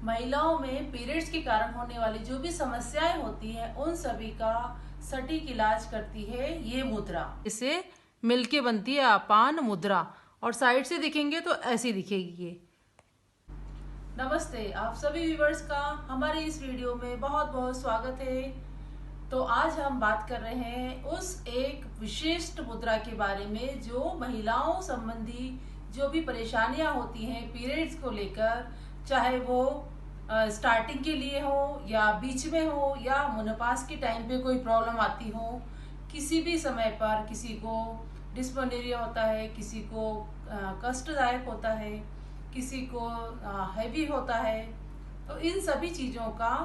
महिलाओं में पीरियड्स के कारण होने वाली जो भी समस्याएं होती हैं उन सभी का सटीक इलाज करती है ये मुद्रा। इसे मिलके बनती है अपान मुद्रा और साइड से दिखेंगे तो ऐसी दिखेगी ये। नमस्ते, आप सभी व्यूवर्स का हमारे इस वीडियो में बहुत बहुत स्वागत है। तो आज हम बात कर रहे हैं उस एक विशिष्ट मुद्रा के बारे में जो महिलाओं संबंधी जो भी परेशानियां होती हैं पीरियड्स को लेकर, चाहे वो स्टार्टिंग के लिए हो या बीच में हो या मेनोपॉज के टाइम पे कोई प्रॉब्लम आती हो, किसी भी समय पर किसी को डिस्मेनोरिया होता है, किसी को कष्टदायक होता है, किसी को हैवी होता है। तो इन सभी चीज़ों का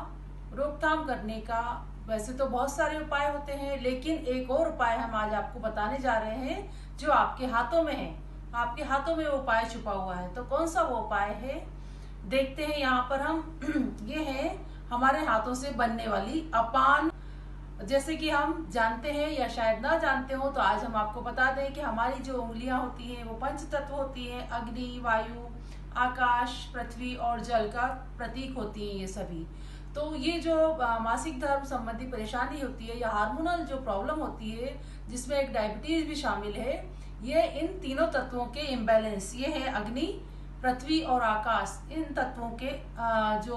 रोकथाम करने का वैसे तो बहुत सारे उपाय होते हैं, लेकिन एक और उपाय हम आज आपको बताने जा रहे हैं जो आपके हाथों में है। आपके हाथों में वो उपाय छुपा हुआ है। तो कौन सा वो उपाय है देखते हैं। यहाँ पर हम ये है हमारे हाथों से बनने वाली अपान। जैसे कि हम जानते हैं या शायद ना जानते हो, तो आज हम आपको बता दें कि हमारी जो उंगलियां होती हैं वो पंच तत्व होती हैं। अग्नि, वायु, आकाश, पृथ्वी और जल का प्रतीक होती हैं ये सभी। तो ये जो मासिक धर्म संबंधी परेशानी होती है या हार्मोनल जो प्रॉब्लम होती है जिसमें एक डायबिटीज भी शामिल है, ये इन तीनों तत्वों के इम्बैलेंस, ये है अग्नि, पृथ्वी और आकाश, इन तत्वों के जो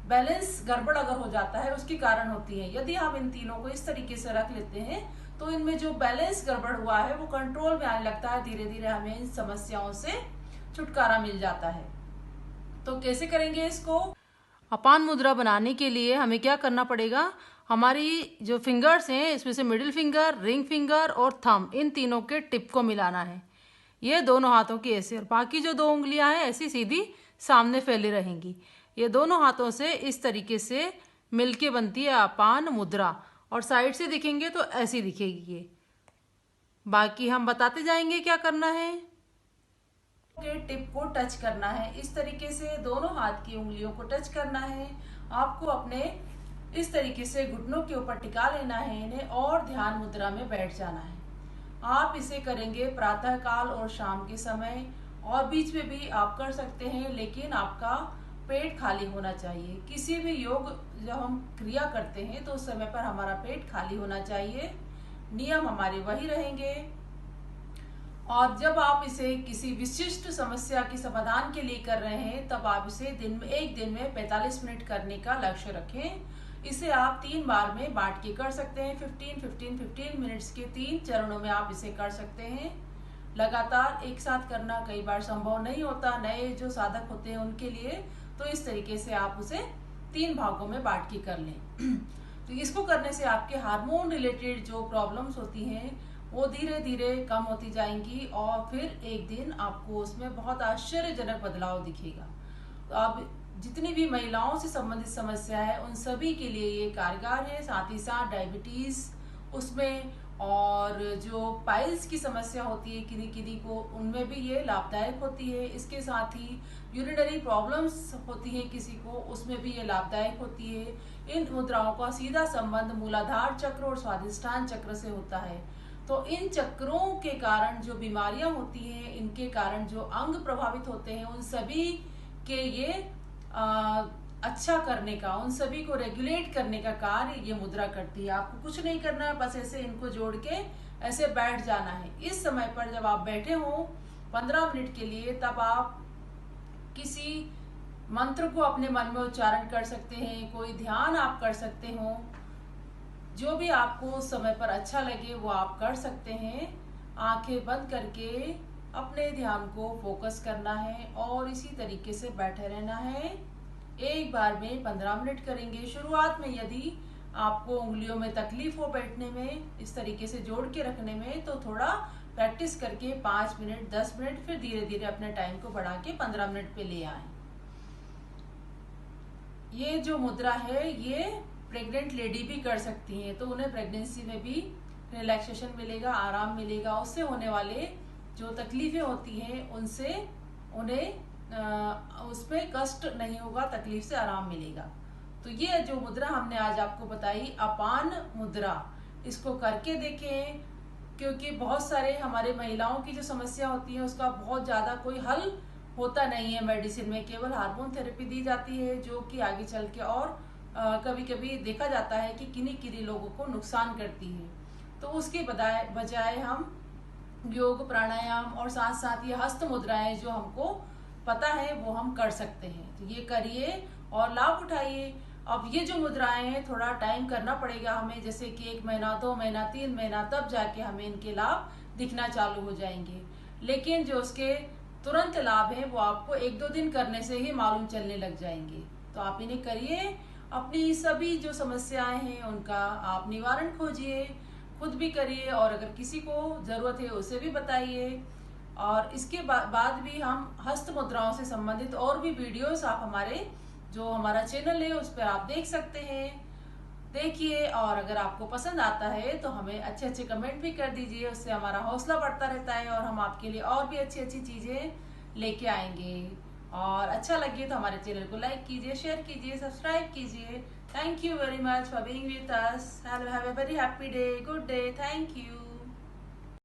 बैलेंस गड़बड़ अगर हो जाता है उसके कारण होती है। यदि हम इन तीनों को इस तरीके से रख लेते हैं तो इनमें जो बैलेंस गड़बड़ हुआ है वो कंट्रोल में आने लगता है। धीरे धीरे हमें इन समस्याओं से छुटकारा मिल जाता है। तो कैसे करेंगे इसको? अपान मुद्रा बनाने के लिए हमें क्या करना पड़ेगा, हमारी जो फिंगर्स हैं इसमें से मिडिल फिंगर, रिंग फिंगर और थंब, इन तीनों के टिप को मिलाना है। ये दोनों हाथों की ऐसे, और बाकी जो दो उंगलियां हैं ऐसी सीधी सामने फैली रहेंगी। ये दोनों हाथों से इस तरीके से मिलके बनती है अपान मुद्रा और साइड से दिखेंगे तो ऐसी दिखेगी ये। बाकी हम बताते जाएंगे क्या करना है। के टिप को टच करना है, इस तरीके से दोनों हाथ की उंगलियों को टच करना है। आपको अपने इस तरीके से घुटनों के ऊपर टिका लेना है इन्हें और ध्यान मुद्रा में बैठ जाना है। आप इसे करेंगे प्रातः काल और शाम के समय, और बीच में भी आप कर सकते हैं, लेकिन आपका पेट खाली होना चाहिए। किसी भी योग जब हम क्रिया करते हैं तो उस समय पर हमारा पेट खाली होना चाहिए। नियम हमारे वही रहेंगे। और जब आप इसे किसी विशिष्ट समस्या के समाधान के लिए कर रहे हैं तब आप इसे एक दिन में 45 मिनट करने का लक्ष्य रखें। इसे आप 3 बार में बांट के कर सकते हैं। 15 मिनट्स के 3 चरणों में आप इसे कर सकते हैं। लगातार एक साथ करना कई बार संभव नहीं होता नए जो साधक होते हैं उनके लिए, तो इस तरीके से आप उसे 3 भागों में बांट के कर लें। तो इसको करने से आपके हार्मोन रिलेटेड जो प्रॉब्लम्स होती हैं वो धीरे धीरे कम होती जाएंगी और फिर एक दिन आपको उसमें बहुत आश्चर्यजनक बदलाव दिखेगा। तो अब जितनी भी महिलाओं से संबंधित समस्या है उन सभी के लिए ये कारगर है। साथ ही साथ डायबिटीज उसमें, और जो पाइल्स की समस्या होती है किन्हीं किन्हीं को, उनमें भी ये लाभदायक होती है। इसके साथ ही यूरिनरी प्रॉब्लम्स होती हैं किसी को, उसमें भी ये लाभदायक होती है। इन मुद्राओं का सीधा संबंध मूलाधार चक्र और स्वादिष्ठान चक्र से होता है। तो इन चक्रों के कारण जो बीमारियां होती हैं, इनके कारण जो अंग प्रभावित होते हैं, उन सभी के ये अच्छा करने का, उन सभी को रेगुलेट करने का कार्य ये मुद्रा करती है। आपको कुछ नहीं करना है, बस ऐसे इनको जोड़ के ऐसे बैठ जाना है। इस समय पर जब आप बैठे हो 15 मिनट के लिए, तब आप किसी मंत्र को अपने मन में उच्चारण कर सकते हैं, कोई ध्यान आप कर सकते हो, जो भी आपको उस समय पर अच्छा लगे वो आप कर सकते हैं। आंखें बंद करके अपने ध्यान को फोकस करना है और इसी तरीके से बैठे रहना है। एक बार में 15 मिनट करेंगे। शुरुआत में यदि आपको उंगलियों में तकलीफ हो बैठने में, इस तरीके से जोड़ के रखने में, तो थोड़ा प्रैक्टिस करके 5 मिनट, 10 मिनट, फिर धीरे धीरे अपने टाइम को बढ़ा के 15 मिनट पे ले आए। ये जो मुद्रा है ये प्रेग्नेंट लेडी भी कर सकती हैं, तो उन्हें प्रेगनेंसी में भी रिलैक्सेशन मिलेगा, आराम मिलेगा। उससे होने वाले जो तकलीफें होती हैं उनसे उन्हें उसमें कष्ट नहीं होगा, तकलीफ से आराम मिलेगा। तो ये जो मुद्रा हमने आज आपको बताई अपान मुद्रा, इसको करके देखें, क्योंकि बहुत सारे हमारे महिलाओं की जो समस्या होती है उसका बहुत ज़्यादा कोई हल होता नहीं है मेडिसिन में, केवल हार्मोन थेरेपी दी जाती है जो कि आगे चल के और कभी कभी देखा जाता है कि किन्हीं किन्हीं लोगों को नुकसान करती है। तो उसके बजाय हम योग, प्राणायाम और साथ साथ ये हस्त मुद्राएं जो हमको पता है वो हम कर सकते हैं। तो ये करिए और लाभ उठाइए। अब ये जो मुद्राएं हैं थोड़ा टाइम करना पड़ेगा हमें, जैसे कि 1 महीना, 2 महीना, 3 महीना, तब जाके हमें इनके लाभ दिखना चालू हो जाएंगे। लेकिन जो उसके तुरंत लाभ है वो आपको 1-2 दिन करने से ही मालूम चलने लग जाएंगे। तो आप इन्हें करिए, अपनी सभी जो समस्याएं हैं उनका आप निवारण खोजिए, खुद भी करिए और अगर किसी को जरूरत है उसे भी बताइए। और इसके बाद भी हम हस्त मुद्राओं से संबंधित और भी वीडियोस आप हमारे जो हमारा चैनल है उस पर आप देख सकते हैं, देखिए। और अगर आपको पसंद आता है तो हमें अच्छे अच्छे कमेंट भी कर दीजिए, उससे हमारा हौसला बढ़ता रहता है और हम आपके लिए और भी अच्छी अच्छी चीजें लेके आएंगे। और अच्छा लगे तो हमारे चैनल को लाइक कीजिए, शेयर कीजिए, सब्सक्राइब कीजिए। Thank you very much for being with us. Have a very happy day, good day, thank you.